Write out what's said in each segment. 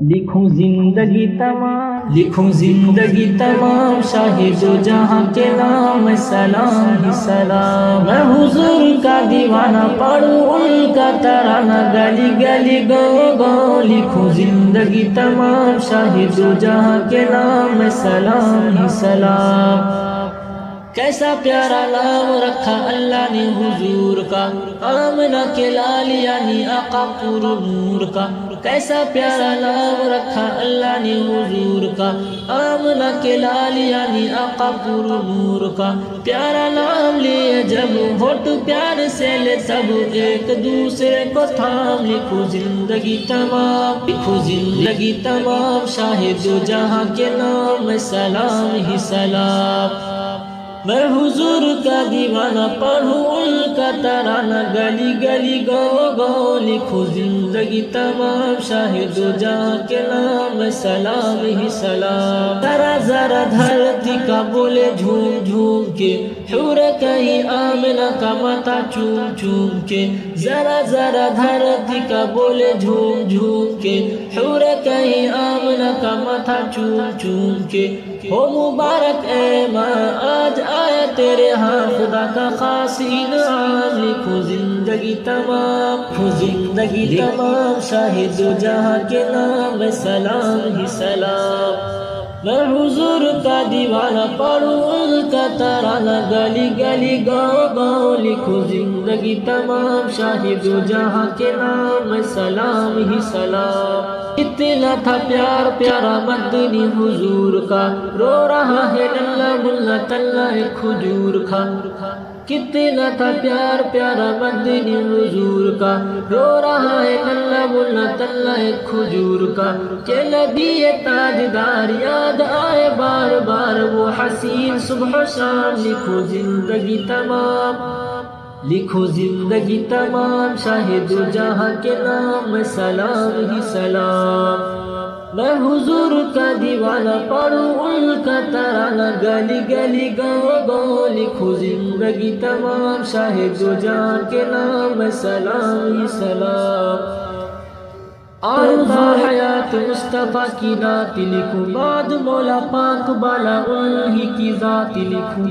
لکھوں زندگی تمام شاہد و جہاں کے نام سلام ہی سلام. میں حضور کا دیوانہ پڑھوں ان کا ترانہ گلی گلی گاؤں گاؤں. لکھوں زندگی تمام شاہد و جہاں کے نام سلام ہی سلام. کیسا پیارا نام رکھا اللہ نے حضور کا، آمنہ کے لال یعنی آقا پر نور کا. کیسا پیارا نام رکھا اللہ نے حضور کا، آمنہ کے لال یعنی آقا پر نور کا. پیارا نام لیے جب ہوٹ پیار سے لے سب ایک دوسرے کو تھام. لکھو زندگی تمام، لکھو زندگی تمام شاہد و جہاں کے نام سلام ہی سلام. میں حضور کا دیوانہ پڑھوں ان کا ترانہ گلی گلی گاؤں گاؤں. لکھو زندگی تمام شاہد و جہاں کے نام سلام ہی سلام. ذرا ذرا دھرتی کا بولے جھوم جھوم کے، حور کہیں آمنہ کا ماتھا چوم چوم کے. ذرا ذرا دھرتی کا بولے جھوم جھوم کے، حور کہیں آمنہ کا ماتھا چوم چوم کے. ہو مبارک اے ماں آج آیا تیرے ہاں خدا کا خاص انعام. لکھو زندگی تمام، لکھو زندگی تمام شاہد و جہاں کے نام سلام ہی سلام. میں حضور کا دیوانہ پڑھوں ان کا ترانہ گلی گلی گاؤں گاؤں. لکھو زندگی تمام شاہد و جہاں کے نام سلام ہی سلام. اتنا تھا پیار پیارا مدنی حضور کا، رو رہا ہے للہ ملا تلہ کھجور کھا. کتنا تھا پیار پیارا مدنی حضور کا، رو رہا ہے للہ ملا تلہ کھجور کا. کہ نبی تاجدار یاد آئے بار بار وہ حسین صبح و شام. لکھو زندگی تمام، لکھو زندگی تمام شاہد و جہاں کے نام سلام ہی سلام. میں حضور کا دیوانہ پڑھوں ان کا ترانہ گلی گلی گاؤں گاؤں. لکھو زندگی تمام شاہد و جہاں کے نام سلام ہی سلام. آرزو حیات مصطفیٰ کی نعت لکھوں، بعد مولا پاک بالا انہی کی ذات لکھوں.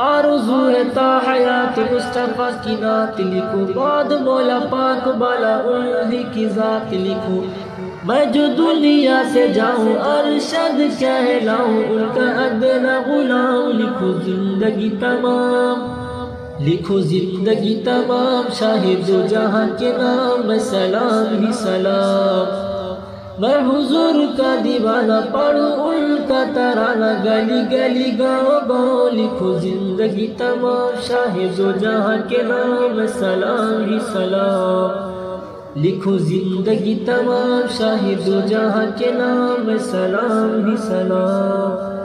آرزو ہے تا حیات مصطفیٰ کی نعت لکھوں، بعد مولا پاک بالا انہی کی ذات لکھوں. میں جو دنیا سے جاؤں ارشد کہلاؤں ان کا ادنا غلام. لکھو زندگی تمام، لکھو زندگی تمام شاہد و جہاں کے نام سلام ہی سلام. میں حضور کا دیوانہ پڑھوں ان کا ترانہ گلی گلی گاؤں گاؤں. لکھو زندگی تمام شاہد و جہاں کے نام سلام ہی سلام. لکھو زندگی تمام شاہد و جہاں کے نام سلام ہی سلام.